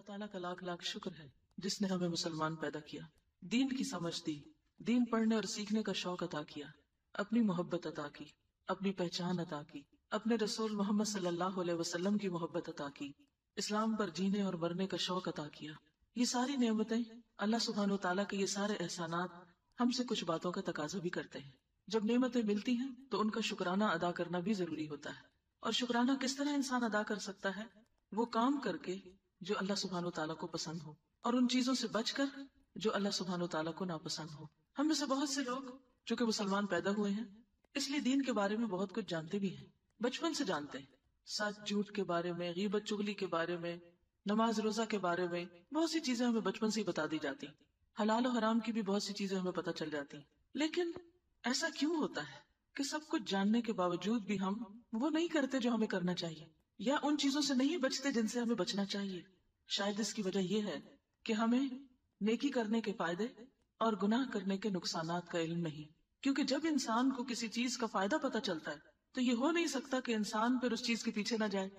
تعالیٰ کا لاکھ لاکھ شکر ہے جس نے ہمیں مسلمان پیدا کیا، دین کی سمجھ دی، دین پڑھنے اور سیکھنے کا شوق عطا کیا، اپنی محبت عطا کی، اپنی پہچان عطا کی، اپنے رسول محمد صلی اللہ علیہ وسلم کی محبت عطا کی، اسلام پر جینے اور مرنے کا شوق عطا کیا۔ یہ ساری نعمتیں، اللہ سبحانہ و تعالیٰ کے یہ سارے احسانات ہم سے کچھ باتوں کا تقاضا بھی کرتے ہیں۔ جب نعمتیں ملتی ہیں تو ان کا شکرانہ ادا کرنا بھی ضروری ہوتا ہے، اور شکرانہ کس طرح انسان ادا کر سکتا ہے؟ وہ کام کر کے جو اللہ سبحانہ و تعالیٰ کو پسند ہو، اور ان چیزوں سے بچ کر جو اللہ سبحانہ و تعالیٰ کو ناپسند ہو۔ ہم میں سے بہت سے لوگ چونکہ مسلمان پیدا ہوئے ہیں اس لیے دین کے بارے میں بہت کچھ جانتے بھی ہیں، بچپن سے جانتے ہیں، سچ جھوٹ کے بارے میں، غیبت چغلی کے بارے میں، نماز روزہ کے بارے میں بہت سی چیزیں ہمیں بچپن سے ہی بتا دی جاتی، حلال و حرام کی بھی بہت سی چیزیں ہمیں پتہ چل جاتی۔ لیکن ایسا کیوں ہوتا ہے کہ سب کچھ جاننے کے باوجود بھی ہم وہ نہیں کرتے جو ہمیں کرنا چاہیے، یا ان چیزوں سے نہیں بچتے جن سے ہمیں بچنا چاہیے؟ شاید اس کی وجہ یہ ہے کہ ہمیں نیکی کرنے کے فائدے اور گناہ کرنے کے نقصانات کا علم نہیں، کیونکہ جب انسان کو کسی چیز کا فائدہ پتہ چلتا ہے تو یہ ہو نہیں سکتا کہ انسان پھر اس چیز کے پیچھے نہ جائے،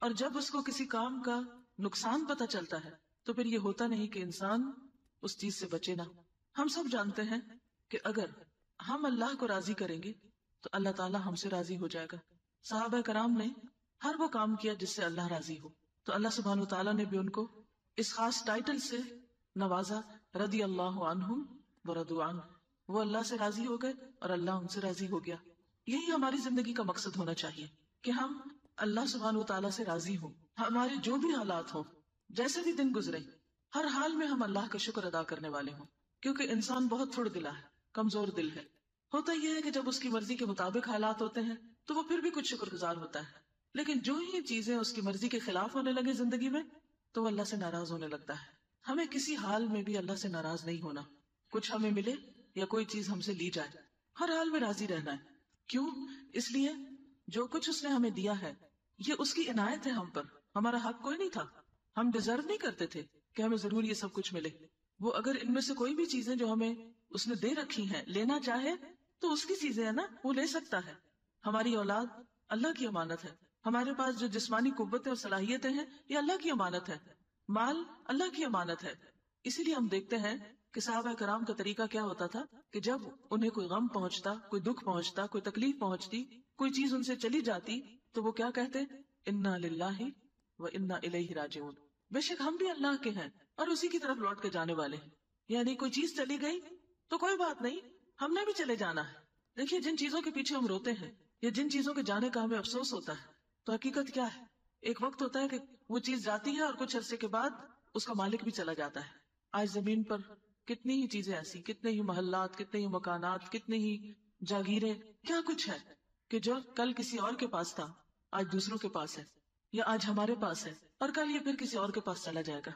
اور جب اس کو کسی کام کا نقصان پتہ چلتا ہے تو پھر یہ ہوتا نہیں کہ انسان اس چیز سے بچے نہ۔ ہم سب جانتے ہیں کہ اگر ہم اللہ کو راضی کریں گے تو اللہ تعالیٰ ہم سے راضی ہو جائے گا۔ صحابہ کرام نے ہر وہ کام کیا جس سے اللہ راضی ہو، تو اللہ سبحانہ وتعالیٰ نے بھی ان کو اس خاص ٹائٹل سے نوازا، رضی اللہ عنہم ورضوا عنہ، وہ اللہ سے راضی ہو گئے اور اللہ ان سے راضی ہو گیا۔ یہی ہماری زندگی کا مقصد ہونا چاہیے کہ ہم اللہ سبحانہ وتعالیٰ سے راضی ہوں، ہمارے جو بھی حالات ہوں، جیسے بھی دن گزرے، ہر حال میں ہم اللہ کا شکر ادا کرنے والے ہوں، کیونکہ انسان بہت تھوڑ دلا ہے، کمزور دل ہے۔ ہوتا یہ ہے کہ جب اس کی مرضی کے مطابق حالات ہوتے ہیں تو وہ پھر بھی کچھ شکر گزار ہوتا ہے، لیکن جو ہی چیزیں اس کی مرضی کے خلاف ہونے لگے زندگی میں تو وہ اللہ سے ناراض ہونے لگتا ہے۔ ہمیں کسی حال میں بھی اللہ سے ناراض نہیں ہونا، کچھ ہمیں ملے یا کوئی چیز ہم سے لی جائے، ہر حال میں راضی رہنا ہے۔ کیوں؟ اس لیے جو کچھ اس نے ہمیں دیا ہے یہ اس کی عنایت ہے ہم پر، ہمارا حق کوئی نہیں تھا، ہم ڈیزرو نہیں کرتے تھے کہ ہمیں ضرور یہ سب کچھ ملے۔ وہ اگر ان میں سے کوئی بھی چیزیں جو ہمیں اس نے دے رکھی ہیں لینا چاہے تو اس کی چیزیں ہیں نا، وہ لے سکتا ہے۔ ہماری اولاد اللہ کی امانت ہے، ہمارے پاس جو جسمانی قوتیں اور صلاحیتیں ہیں یہ اللہ کی امانت ہے، مال اللہ کی امانت ہے۔ اسی لیے ہم دیکھتے ہیں کہ صحابہ کرام کا طریقہ کیا ہوتا تھا کہ جب انہیں کوئی غم پہنچتا، کوئی دکھ پہنچتا، کوئی تکلیف پہنچتی، کوئی چیز ان سے چلی جاتی تو وہ کیا کہتے؟ انا للہ و انا الیہ راجعون، بے شک ہم بھی اللہ کے ہیں اور اسی کی طرف لوٹ کے جانے والے ہیں۔ یعنی کوئی چیز چلی گئی تو کوئی بات نہیں، ہم نے بھی چلے جانا ہے۔ دیکھیے جن چیزوں کے پیچھے ہم روتے ہیں یا جن چیزوں کے جانے کا ہمیں افسوس ہوتا ہے تو حقیقت کیا ہے؟ ایک وقت ہوتا ہے کہ وہ چیز جاتی ہے اور کچھ عرصے کے بعد اس کا مالک بھی چلا جاتا ہے۔ آج زمین پر کتنی ہی چیزیں ایسی، کتنے ہی محلات، کتنے ہی مکانات، کتنی ہی جاگیریں، کیا کچھ ہے کہ جو کل کسی اور کے پاس تھا آج دوسروں کے پاس ہے، یا آج ہمارے پاس ہے اور کل یہ پھر کسی اور کے پاس چلا جائے گا۔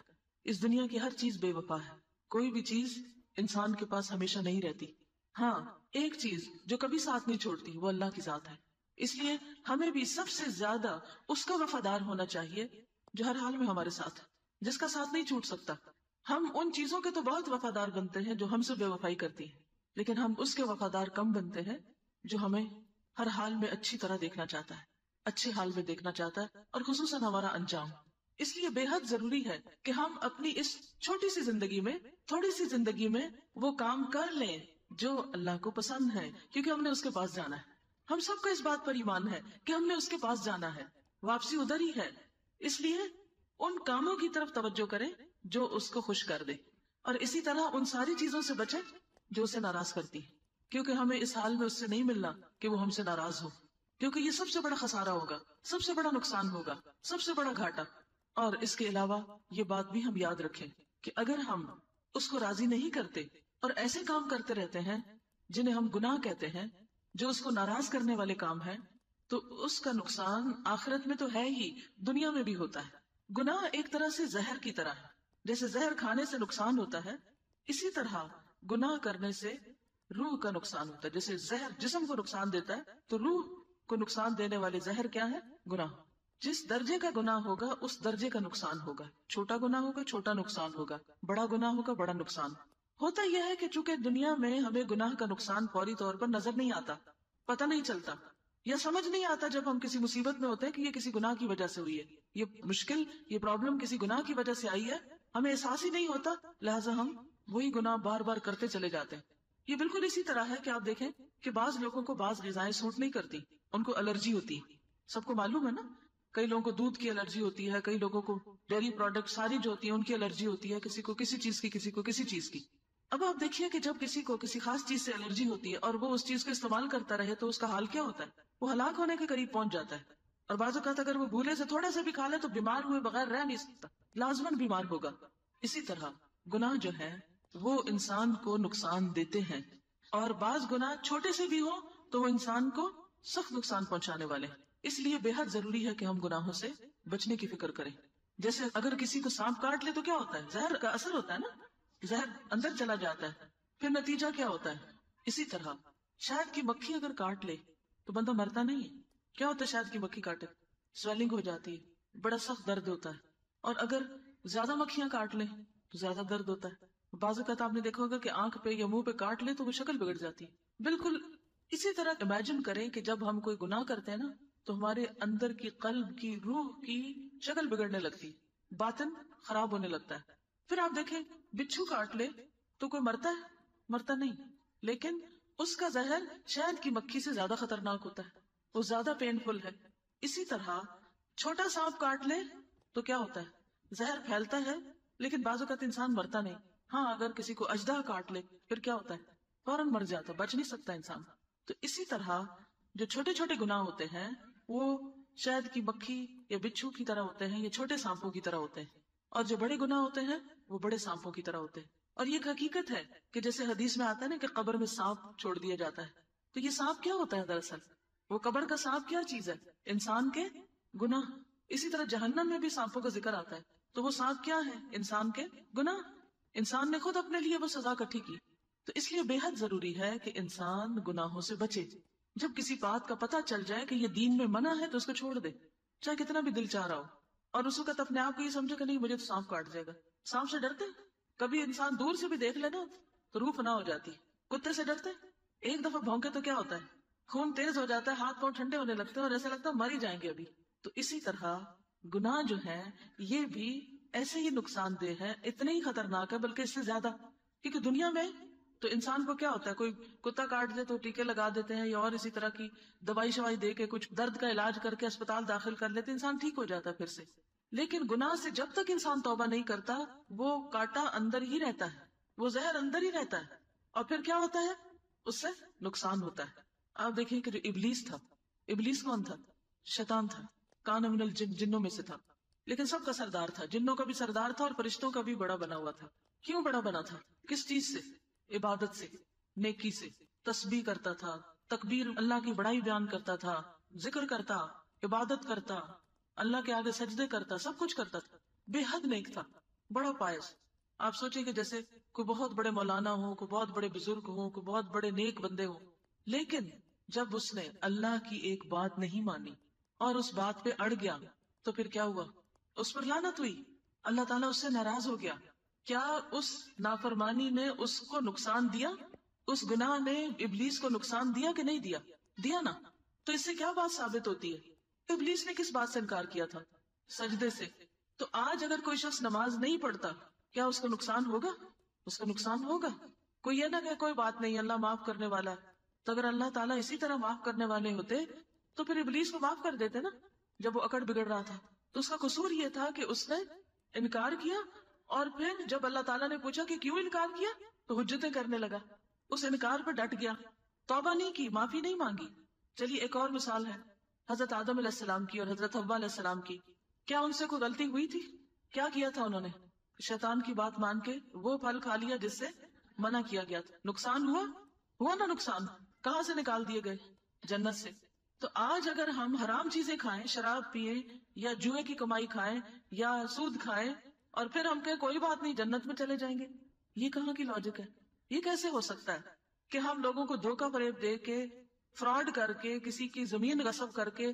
اس دنیا کی ہر چیز بے وفا ہے، کوئی بھی چیز انسان کے پاس ہمیشہ نہیں رہتی۔ ہاں ایک چیز جو کبھی ساتھ نہیں چھوڑتی وہ اللہ کی ذات ہے، اس لیے ہمیں بھی سب سے زیادہ اس کا وفادار ہونا چاہیے جو ہر حال میں ہمارے ساتھ ہے، جس کا ساتھ نہیں چھوٹ سکتا۔ ہم ان چیزوں کے تو بہت وفادار بنتے ہیں جو ہم سے بے وفائی کرتی ہیں، لیکن ہم اس کے وفادار کم بنتے ہیں جو ہمیں ہر حال میں اچھی طرح دیکھنا چاہتا ہے، اچھے حال میں دیکھنا چاہتا ہے، اور خصوصاً ہمارا انجام۔ اس لیے بے حد ضروری ہے کہ ہم اپنی اس چھوٹی سی زندگی میں، تھوڑی سی زندگی میں وہ کام کر لیں جو اللہ کو پسند ہے، کیونکہ ہم نے اس کے پاس جانا ہے۔ ہم سب کا اس بات پر ایمان ہے کہ ہم نے اس کے پاس جانا ہے، واپسی ادھر ہی ہے۔ اس لیے ان کاموں کی طرف توجہ کریں جو اس کو خوش کر دے، اور اسی طرح ان ساری چیزوں سے بچیں جو اسے ناراض کرتی ہے، کیونکہ ہمیں اس حال میں اس سے نہیں ملنا کہ وہ ہم سے ناراض ہو، کیونکہ یہ سب سے بڑا خسارہ ہوگا، سب سے بڑا نقصان ہوگا، سب سے بڑا گھاٹا۔ اور اس کے علاوہ یہ بات بھی ہم یاد رکھیں کہ اگر ہم اس کو راضی نہیں کرتے اور ایسے کام کرتے رہتے ہیں جنہیں ہم گناہ کہتے ہیں، جو اس کو ناراض کرنے والے کام ہیں، تو اس کا نقصان آخرت میں تو ہے ہی، دنیا میں بھی ہوتا ہے۔ گناہ ایک طرح سے زہر کی طرح ہے، جیسے زہر کھانے سے نقصان ہوتا ہے، اسی طرح گناہ کرنے سے روح کا نقصان ہوتا ہے۔ جیسے زہر جسم کو نقصان دیتا ہے تو روح کو نقصان دینے والے زہر کیا ہے؟ گناہ۔ جس درجے کا گناہ ہوگا اس درجے کا نقصان ہوگا، چھوٹا گناہ ہوگا چھوٹا نقصان ہوگا، بڑا گناہ ہوگا بڑا نقصان۔ ہوتا یہ ہے کہ چونکہ دنیا میں ہمیں گناہ کا نقصان فوری طور پر نظر نہیں آتا، پتہ نہیں چلتا، یا سمجھ نہیں آتا جب ہم کسی مصیبت میں ہوتے ہیں کہ یہ کسی گناہ کی وجہ سے ہوئی ہے، یہ مشکل، یہ پرابلم کسی گناہ کی وجہ سے آئی ہے، ہمیں احساس ہی نہیں ہوتا، لہٰذا ہم وہی گناہ بار بار کرتے چلے جاتے ہیں۔ یہ بالکل اسی طرح ہے کہ آپ دیکھیں کہ بعض لوگوں کو بعض غذائیں سوٹ نہیں کرتی، ان کو الرجی ہوتی ہے، سب کو معلوم ہے نا، کئی لوگوں کو دودھ کی الرجی ہوتی ہے، کئی لوگوں کو ڈیری پروڈکٹ ساری جو ہوتی ہیں ان کی الرجی ہوتی ہے، کسی کو کسی چیز کی، کسی کو کسی چیز کی۔ اب آپ دیکھیے کہ جب کسی کو کسی خاص چیز سے الرجی ہوتی ہے اور وہ اس چیز کو استعمال کرتا رہے تو اس کا حال کیا ہوتا ہے؟ وہ ہلاک ہونے کے قریب پہنچ جاتا ہے، اور بعض اوقات اگر وہ بھولے سے تھوڑا سا بھی کھا لے تو بیمار ہوئے بغیر رہ نہیں سکتا، لازماً بیمار ہوگا۔ اسی طرح گناہ جو ہے وہ انسان کو نقصان دیتے ہیں، اور بعض گناہ چھوٹے سے بھی ہو تو وہ انسان کو سخت نقصان پہنچانے والے ہیں۔ اس لیے بے حد ضروری ہے کہ ہم گناہوں سے بچنے کی فکر کریں۔ جیسے اگر کسی کو سانپ کاٹ لے تو کیا ہوتا ہے؟ زہر کا اثر ہوتا ہے نا، زہر اندر چلا جاتا ہے، پھر نتیجہ کیا ہوتا ہے؟ اسی طرح شہد کی مکھی اگر کاٹ لے تو بندہ مرتا نہیں ہے۔ کیا ہوتا ہے شہد کی مکھی کاٹے؟ سویلنگ ہو جاتی ہے، بڑا سخت درد ہوتا ہے، اور اگر زیادہ مکھیاں کاٹ لیں تو زیادہ درد ہوتا ہے۔ بعض اوقات آپ نے دیکھا ہوگا کہ آنکھ پہ یا منہ پہ کاٹ لے تو وہ شکل بگڑ جاتی ہے۔ بالکل اسی طرح امیجن کریں کہ جب ہم کوئی گناہ کرتے ہیں نا تو ہمارے اندر کی قلب کی روح کی شکل بگڑنے لگتی، باطن خراب ہونے لگتا ہے۔ پھر آپ دیکھیں بچھو کاٹ لے تو کوئی مرتا ہے؟ مرتا نہیں، لیکن اس کا زہر شہد کی مکھی سے زیادہ خطرناک ہوتا ہے، وہ زیادہ پینفل ہے۔ اسی طرح چھوٹا سانپ کاٹ لے تو کیا ہوتا ہے؟ زہر پھیلتا ہے، لیکن بعض اوقات انسان مرتا نہیں۔ ہاں اگر کسی کو اژدہا کاٹ لے پھر کیا ہوتا ہے؟ فوراً مر جاتا، بچ نہیں سکتا انسان۔ تو اسی طرح جو چھوٹے چھوٹے گناہ ہوتے ہیں وہ شہد کی مکھی یا بچھو کی طرح ہوتے ہیں یا چھوٹے سانپوں کی طرح ہوتے ہیں، اور جو بڑے گناہ ہوتے ہیں وہ بڑے سانپوں کی طرح ہوتے ہیں۔ اور یہ ایک حقیقت ہے کہ جیسے حدیث میں آتا ہے نا کہ قبر میں سانپ چھوڑ دیا جاتا ہے، تو یہ سانپ کیا ہوتا ہے دراصل؟ وہ قبر کا سانپ کیا چیز ہے؟ انسان کے گناہ۔ اسی طرح جہنم میں بھی سانپوں کا ذکر آتا ہے، تو وہ سانپ کیا ہے؟ انسان کے گناہ۔ انسان نے خود اپنے لیے وہ سزا اکٹھی کی۔ تو اس لیے بے حد ضروری ہے کہ انسان گناہوں سے بچے۔ جب کسی بات کا پتہ چل جائے کہ یہ دین میں منع ہے تو اس کو چھوڑ دے، چاہے کتنا بھی دل چاہ رہا ہو، اور اس وقت اپنے آپ کو یہ سمجھے کہ نہیں مجھے تو سانپ کاٹ جائے گا۔ سانپ سے ڈرتے ہیں؟ کبھی انسان دور سے بھی دیکھ لینا تو روح فنا ہو جاتی۔ کتے سے ڈرتے ہیں؟ ایک دفعہ بھونکے تو کیا ہوتا ہے؟ خون تیز ہو جاتا ہے، ہاتھ پاؤں ٹھنڈے ہونے لگتے ہیں اور ایسا لگتا ہے مر ہی جائیں گے ابھی۔ تو اسی طرح گناہ جو ہے یہ بھی ایسے ہی نقصان دہ ہے، اتنے ہی خطرناک ہے بلکہ اس سے زیادہ، کیونکہ دنیا میں تو انسان کو کیا ہوتا ہے، کوئی کتا کاٹ دے تو ٹیکے لگا دیتے ہیں یا اور اسی طرح کی دوائی شوائی دے کے کچھ درد کا علاج کر کے اسپتال داخل کر لیتے، انسان ٹھیک ہو جاتا ہے پھر سے۔ لیکن گناہ سے جب تک انسان توبہ نہیں کرتا وہ کاٹا اندر ہی رہتا ہے، وہ زہر اندر ہی رہتا ہے، اور پھر کیا ہوتا ہے؟ اس سے نقصان ہوتا ہے۔ آپ دیکھیں کہ جو ابلیس تھا، ابلیس کون تھا؟ شیطان تھا، کان من الجن، جنوں میں سے تھا، لیکن سب کا سردار تھا، جنوں کا بھی سردار تھا اور فرشتوں کا بھی بڑا بنا ہوا تھا۔ کیوں بڑا بنا تھا؟ کس چیز سے؟ عبادت سے، نیکی سے، تسبیح کرتا تھا، تکبیر اللہ کی بڑائی بیان کرتا تھا، ذکر کرتا، عبادت کرتا، اللہ کے آگے سجدے کرتا، سب کچھ کرتا تھا، بے حد نیک تھا، بڑا پائس۔ آپ سوچیں کہ جیسے کوئی بہت بڑے مولانا ہو، کوئی بہت بڑے بزرگ ہو، کوئی بہت بڑے نیک بندے ہو، لیکن جب اس نے اللہ کی ایک بات نہیں مانی اور اس بات پہ اڑ گیا تو پھر کیا ہوا؟ اس پر لعنت ہوئی، اللہ تعالیٰ اس سے ناراض ہو گیا۔ کیا اس نافرمانی نے اس کو نقصان دیا؟ اس گناہ نے ابلیس کو نقصان دیا کہ نہیں دیا؟ دیا نا۔ تو اس سے کیا بات ثابت ہوتی ہے؟ ابلیس نے کس بات سے انکار کیا تھا؟ سجدے سے۔ تو آج اگر کوئی شخص نماز نہیں پڑھتا کیا اس کو نقصان ہوگا؟ اس کو نقصان ہوگا۔ کوئی یہ نہ کہ کوئی بات نہیں اللہ معاف کرنے والا ہے، تو اگر اللہ تعالیٰ اسی طرح معاف کرنے والے ہوتے تو پھر ابلیس کو معاف کر دیتے نا جب وہ اکڑ بگڑ رہا تھا۔ تو اس کا قصور یہ تھا کہ اس نے انکار کیا، اور پھر جب اللہ تعالیٰ نے پوچھا کہ کیوں انکار کیا تو حجتیں کرنے لگا، اس انکار پہ ڈٹ گیا، توبہ نہیں کی، معافی نہیں مانگی۔ چلیے ایک اور مثال ہے حضرت آدم علیہ السلام کی اور حضرت حوا علیہ السلام کی۔ کیا ان سے کوئی غلطی ہوئی تھی؟ کیا کیا تھا انہوں نے؟ شیطان کی بات مان کے وہ پھل کھا لیا جس سے منع کیا گیا تھا۔ نقصان ہوا نا نقصان؟ کہاں سے نکال دیے گئے؟ جنت سے۔ تو آج اگر ہم حرام چیزیں کھائیں، شراب پیئیں یا جوئے کی کمائی کھائیں یا سود کھائیں اور پھر ہم کہیں کوئی بات نہیں جنت میں چلے جائیں گے، یہ کہاں کی لاجک ہے؟ یہ کیسے ہو سکتا ہے کہ ہم لوگوں کو دھوکہ فریب دے کے، فراڈ کر کے، کسی کی زمین غصب کر کے،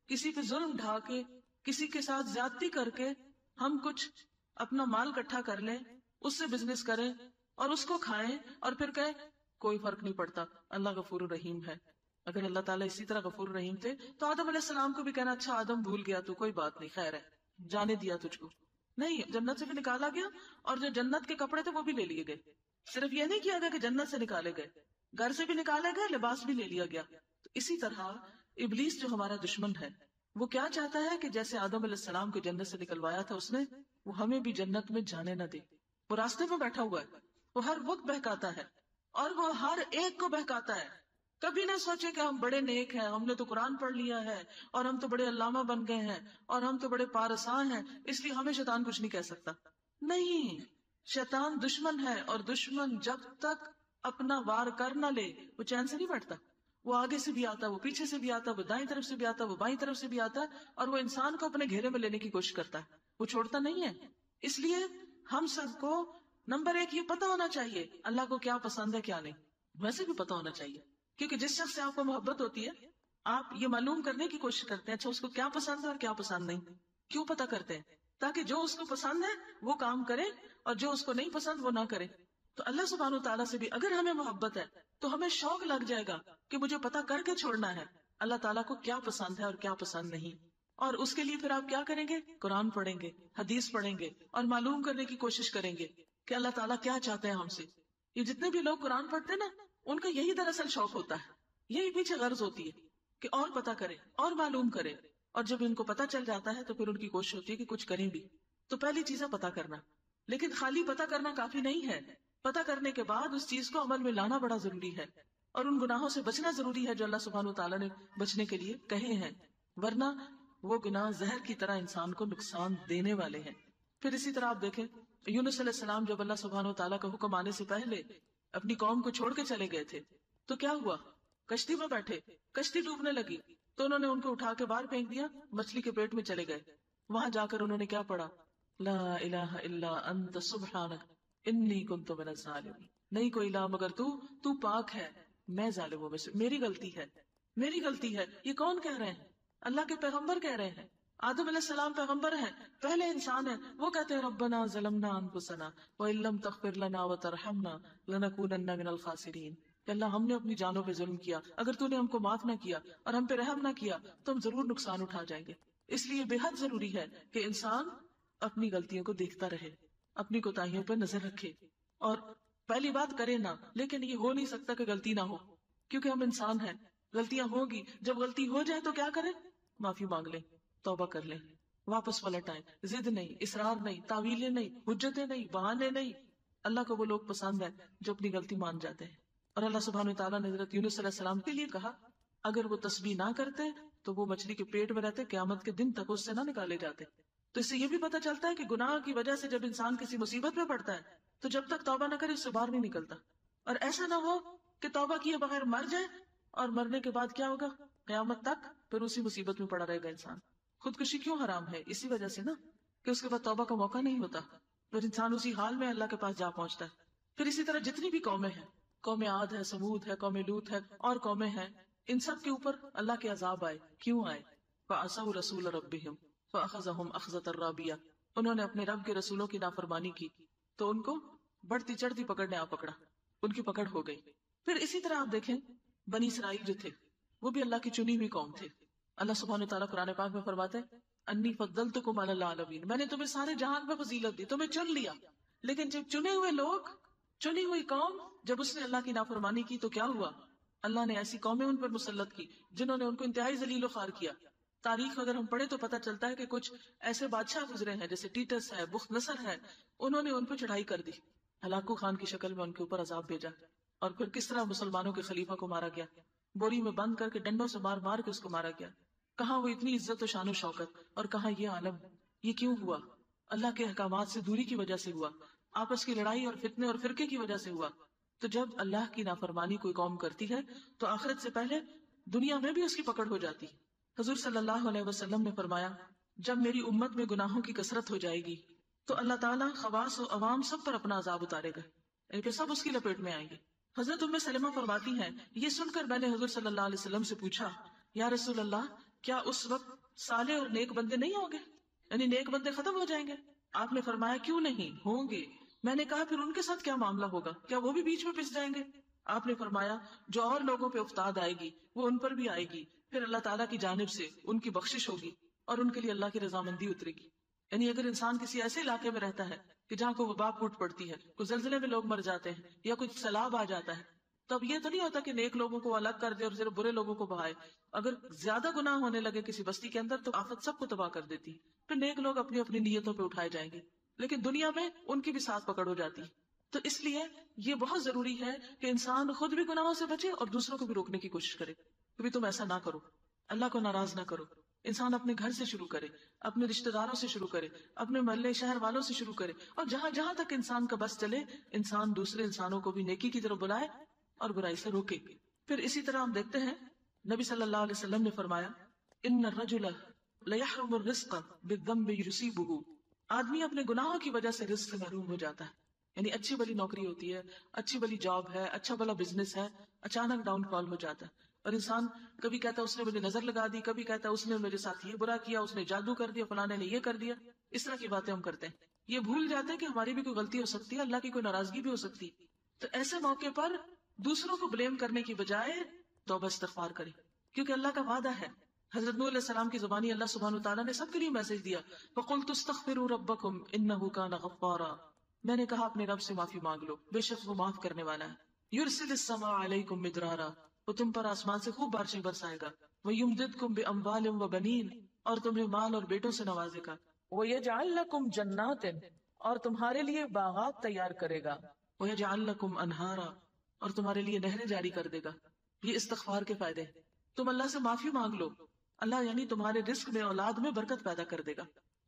کسی پہ ظلم ڈھا کے، کسی کے ساتھ زیادتی کر کے ہم کچھ اپنا مال اکٹھا کر لیں، اس سے بزنس کریں اور اس کو کھائیں اور پھر کہیں کوئی فرق نہیں پڑتا، اللہ غفور الرحیم ہے۔ اگر اللہ تعالیٰ اسی طرح غفور رحیم تھے تو آدم علیہ السلام کو بھی کہنا اچھا آدم بھول گیا تو کوئی بات نہیں، خیر ہے، جانے دیا تجھ کو. نہیں، جنت سے بھی نکالا گیا اور جو جنت کے کپڑے تھے وہ بھی لے لیے گئے. صرف یہ نہیں کیا گیا کہ جنت سے نکالے گئے، گھر سے بھی نکالے گئے، لباس بھی لے لیا گیا. تو اسی طرح ابلیس جو ہمارا دشمن ہے وہ کیا چاہتا ہے کہ جیسے آدم علیہ السلام کو جنت سے نکلوایا تھا اس نے، وہ ہمیں بھی جنت میں جانے نہ دے. وہ راستے میں بیٹھا ہوا ہے، وہ ہر وقت بہکاتا ہے اور وہ ہر ایک کو بہکاتا ہے. کبھی نہ سوچے کہ ہم بڑے نیک ہیں، ہم نے تو قرآن پڑھ لیا ہے اور ہم تو بڑے علامہ بن گئے ہیں اور ہم تو بڑے پارسان ہیں، اس لیے ہمیں شیطان کچھ نہیں کہہ سکتا. نہیں، شیطان دشمن ہے اور دشمن جب تک اپنا وار کر نہ لے وہ چین سے نہیں بیٹھتا. وہ آگے سے بھی آتا، وہ پیچھے سے بھی آتا، وہ دائیں طرف سے بھی آتا، وہ بائیں طرف سے بھی آتا ہے اور وہ انسان کو اپنے گھیرے میں لینے کی کوشش کرتا ہے، وہ چھوڑتا نہیں ہے. اس لیے ہم سب کو نمبر ایک یہ پتا ہونا چاہیے اللہ کو کیا پسند ہے کیا نہیں. ویسے بھی پتا ہونا چاہیے کیونکہ جس شخص سے آپ کو محبت ہوتی ہے آپ یہ معلوم کرنے کی کوشش کرتے ہیں اچھا اس کو کیا پسند ہے اور کیا پسند نہیں. کیوں پتا کرتے ہیں؟ تاکہ جو اس کو پسند ہے وہ کام کرے اور جو اس کو نہیں پسند وہ نہ کرے. تو اللہ سبحانہ تعالیٰ سے بھی اگر ہمیں محبت ہے تو ہمیں شوق لگ جائے گا کہ مجھے پتا کر کے چھوڑنا ہے اللہ تعالیٰ کو کیا پسند ہے اور کیا پسند نہیں. اور اس کے لیے پھر آپ کیا کریں گے؟ قرآن پڑھیں گے، حدیث پڑھیں گے اور معلوم کرنے کی کوشش کریں گے کہ اللہ تعالیٰ کیا چاہتے ہیں ہم سے. یہ جتنے بھی لوگ قرآن پڑھتے ہیں نا ان کا یہی دراصل شوق ہوتا ہے، یہی پیچھے غرض ہوتی ہے کہ اور پتا کرے اور معلوم کرے. اور جب ان کو پتا چل جاتا ہے تو پھر ان کی کوشش ہوتی ہے کہ کچھ کریں بھی. تو پہلی چیز ہے پتا کرنا، لیکن خالی پتا کرنا کافی نہیں ہے. پتا کرنے کے بعد اس چیز کو عمل میں لانا بڑا ضروری ہے اور ان گناہوں سے بچنا ضروری ہے جو اللہ سبحانہ تعالیٰ نے بچنے کے لیے کہے ہیں، ورنہ وہ گناہ زہر کی طرح انسان کو نقصان دینے والے ہیں. پھر اسی طرح آپ دیکھیں یونس علیہ السلام جب اللہ سبحانہ تعالیٰ کا حکم آنے سے پہلے اپنی قوم کو چھوڑ کے چلے گئے تھے تو کیا ہوا؟ کشتی میں بیٹھے، کشتی ڈوبنے لگی تو انہوں نے ان کو اٹھا کے باہر پھینک دیا، مچھلی کے پیٹ میں چلے گئے. وہاں جا کر انہوں نے کیا پڑھا؟ لا الہ الا انت سبحانک انی کنت من الظالمین. نہیں کوئی الہ مگر تو پاک ہے، میں ظالموں میں سے، میری غلطی ہے، میری غلطی ہے. یہ کون کہہ رہے ہیں؟ اللہ کے پیغمبر کہہ رہے ہیں. آدم علیہ السلام پیغمبر ہیں، پہلے انسان ہیں، وہ کہتے ہیں ربنا ظلمنا انفسنا وان لم تغفر لنا وترحمنا لنکونن من الخاسرین. کہ اللہ ہم نے اپنی جانوں پہ ظلم کیا، اگر تو نے ہم کو معاف نہ کیا اور ہم پہ رحم نہ کیا تو ہم ضرور نقصان اٹھا جائیں گے. اس لیے بے حد ضروری ہے کہ انسان اپنی غلطیوں کو دیکھتا رہے، اپنی کوتاہیوں پہ نظر رکھے اور پہلی بات کرے نہ. لیکن یہ ہو نہیں سکتا کہ غلطی نہ ہو کیونکہ ہم انسان ہیں، غلطیاں ہوگی. جب غلطی ہو جائے تو کیا کریں؟ معافی مانگ لیں، توبہ کر لیں، واپس پلٹ آئیں. ضد نہیں، اصرار نہیں، تعویلیں نہیں، حجتیں نہیں، بہانے نہیں. اللہ کو وہ لوگ پسند ہیں جو اپنی غلطی مان جاتے ہیں. اور اللہ سبحانہ تعالیٰ نے حضرت یونس علیہ السلام کے لیے کہا اگر وہ تسبیح نہ کرتے تو وہ مچھلی کے پیٹ میں رہتے، قیامت کے دن تک اس سے نہ نکالے جاتے. تو اس سے یہ بھی پتہ چلتا ہے کہ گناہ کی وجہ سے جب انسان کسی مصیبت میں پڑتا ہے تو جب تک توبہ نہ کرے اس سے باہر نہیں نکلتا. اور ایسا نہ ہو کہ توبہ کیے بغیر مر جائے اور مرنے کے بعد کیا ہوگا؟ قیامت تک پھر اسی مصیبت میں پڑا رہے گا انسان. خودکشی کیوں حرام ہے؟ اسی وجہ سے نا کہ اس کے بعد توبہ کا موقع نہیں ہوتا، پھر انسان اسی حال میں اللہ کے پاس جا پہنچتا ہے. پھر اسی طرح جتنی بھی قومیں ہیں، قوم عاد ہے، سمود ہے، قوم لوط ہے اور قومیں ہیں، ان سب کے اوپر اللہ کے عذاب آئے. کیوں آئے؟ فعصوا رسول ربهم فاخذهم اخذۃ الرابیہ. انہوں نے اپنے رب کے رسولوں کی نافرمانی کی تو ان کو بڑھتی چڑھتی پکڑنے آ پکڑا، ان کی پکڑ ہو گئی. پھر اسی طرح آپ دیکھیں بنی اسرائیل جو تھے وہ بھی اللہ کی چنی ہوئی قوم تھے. اللہ سبحانہ تعالیٰ قرآن پاک میں فرماتے ہیں انی فضلتکم علی العالمین، میں نے تمہیں سارے جہان میں فضیلت دی، تمہیں چن لیا. لیکن جب چنے ہوئے لوگ، چنی ہوئی قوم جب اس نے اللہ کی نافرمانی کی تو کیا ہوا؟ اللہ نے ایسی قومیں ان پر مسلط کی جنہوں نے ان کو انتہائی ذلیل و خوار کیا. تاریخ اگر ہم پڑھیں تو پتہ چلتا ہے کہ کچھ ایسے بادشاہ گزرے ہیں جیسے ٹیٹس ہے، بخت نصر ہے، انہوں نے ان پہ چڑھائی کر دی، ہلاکو خان کی شکل میں ان کے اوپر عذاب بھیجا. اور پھر کس طرح مسلمانوں کے خلیفہ کو مارا گیا، بوری میں بند کر کے ڈنڈوں سے مار مار کے اس کو مارا گیا. کہاں وہ اتنی عزت و شان و شوکت اور کہاں یہ عالم. یہ کیوں ہوا؟ اللہ کے احکامات سے دوری کی وجہ سے ہوا، آپس کی لڑائی اور فتنے اور فرقے کی وجہ سے ہوا. تو جب اللہ کی نافرمانی کوئی قوم کرتی ہے تو آخرت سے پہلے دنیا میں بھی اس کی پکڑ ہو جاتی. حضور صلی اللہ علیہ وسلم نے فرمایا جب میری امت میں گناہوں کی کثرت ہو جائے گی تو اللہ تعالیٰ خواص و عوام سب پر اپنا عذاب اتارے گا، یعنی کہ سب اس کی لپیٹ میں آئیں گے. حضرت ام سلمہ فرماتی ہیں یہ سن کر میں نے حضور صلی اللہ علیہ وسلم سے پوچھا یا رسول اللہ کیا اس وقت صالح اور نیک بندے نہیں ہوں گے، یعنی نیک بندے ختم ہو جائیں گے؟ آپ نے فرمایا کیوں نہیں، ہوں گے. میں نے کہا پھر ان کے ساتھ کیا معاملہ ہوگا، کیا وہ بھی بیچ میں پس جائیں گے؟ آپ نے فرمایا جو اور لوگوں پہ افتاد آئے گی وہ ان پر بھی آئے گی، پھر اللہ تعالیٰ کی جانب سے ان کی بخشش ہوگی اور ان کے لیے اللہ کی رضامندی اترے گی۔ یعنی اگر انسان کسی ایسے علاقے میں رہتا ہے کہ جہاں کوئی وبا پھوٹ پڑتی ہے، کوئی زلزلے میں لوگ مر جاتے ہیں یا کوئی سیلاب آ جاتا ہے، تو اب یہ تو نہیں ہوتا کہ نیک لوگوں کو الگ کر دے اور صرف برے لوگوں کو بہائے۔ اگر زیادہ گناہ ہونے لگے کسی بستی کے اندر تو آفت سب کو تباہ کر دیتی ہے، پھر نیک لوگ اپنی اپنی نیتوں پہ اٹھائے جائیں گے، لیکن دنیا میں ان کی بھی ساتھ پکڑ ہو جاتی ہے۔ تو اس لیے یہ بہت ضروری ہے کہ انسان خود بھی گناہوں سے بچے اور دوسروں کو بھی روکنے کی کوشش کرے کہ بھی تم ایسا نہ کرو، اللہ کو ناراض نہ کرو۔ انسان اپنے گھر سے شروع کرے، اپنے رشتہ داروں سے شروع کرے، اپنے محلے شہر والوں سے شروع کرے، اور جہاں جہاں تک انسان کا بس چلے انسان دوسرے انسانوں کو بھی نیکی کی طرف بلائے اور برائی سے روکے۔ پھر اسی طرح ہم دیکھتے ہیں نبی صلی اللہ علیہ وسلم نے فرمایا ان الرجل لیحرم الرزق بالذنب یصیبہ، آدمی اپنے گناہوں کی وجہ سے رزق سے محروم ہو جاتا ہے۔ یعنی اچھی بلی نوکری ہوتی ہے، اچھی بلی جاب ہے، اچھا بلا بزنس ہے، اچانک ڈاؤن فال ہو جاتا ہے، اور انسان کبھی کہتا ہے اس نے مجھے نظر لگا دی، کبھی کہتا ہے اس نے میرے ساتھ یہ برا کیا، اس نے جادو کر دیا، فلانے نے یہ کر دیا۔ اس طرح کی باتیں ہم کرتے ہیں، یہ بھول جاتے ہیں کہ ہماری بھی کوئی غلطی ہو سکتی ہے، اللہ کی کوئی ناراضگی بھی ہو سکتی۔ تو ایسے موقع پر دوسروں کو بلیم کرنے کی بجائے توبہ استغفار کرے، کیونکہ اللہ کا وعدہ ہے۔ حضرت نوح علیہ السلام کی زبانی اللہ سبحانہ وتعالیٰ نے سب کے لیے میسج دیا، فَقُلْتُ اسْتَغْفِرُوا رَبَّكُمْ إِنَّهُ كَانَ غَفَّارًا، میں نے کہا اپنے رب سے معافی مانگ لو، بے شک وہ معاف کرنے والا ہے۔ یرسل السماء علیکم مدرارا، وہ تم پر آسمان سے خوب بارشیں برسائے گا، ویمددکم باموال وبنین، اور تمہیں مال اور بیٹوں سے نوازے گا، ویجعل لکم جنات، اور تمہارے لیے باغات تیار کرے گا، ویجعل لکم انہارا، اور تمہارے لیے نہریں جاری کر دے گا۔ یہ استغفار کے فائدے ہیں۔ تم اللہ سے معافی مانگ لو، اللہ یعنی تمہارے رزق میں اولاد میں برکت پیدا کر دے گا۔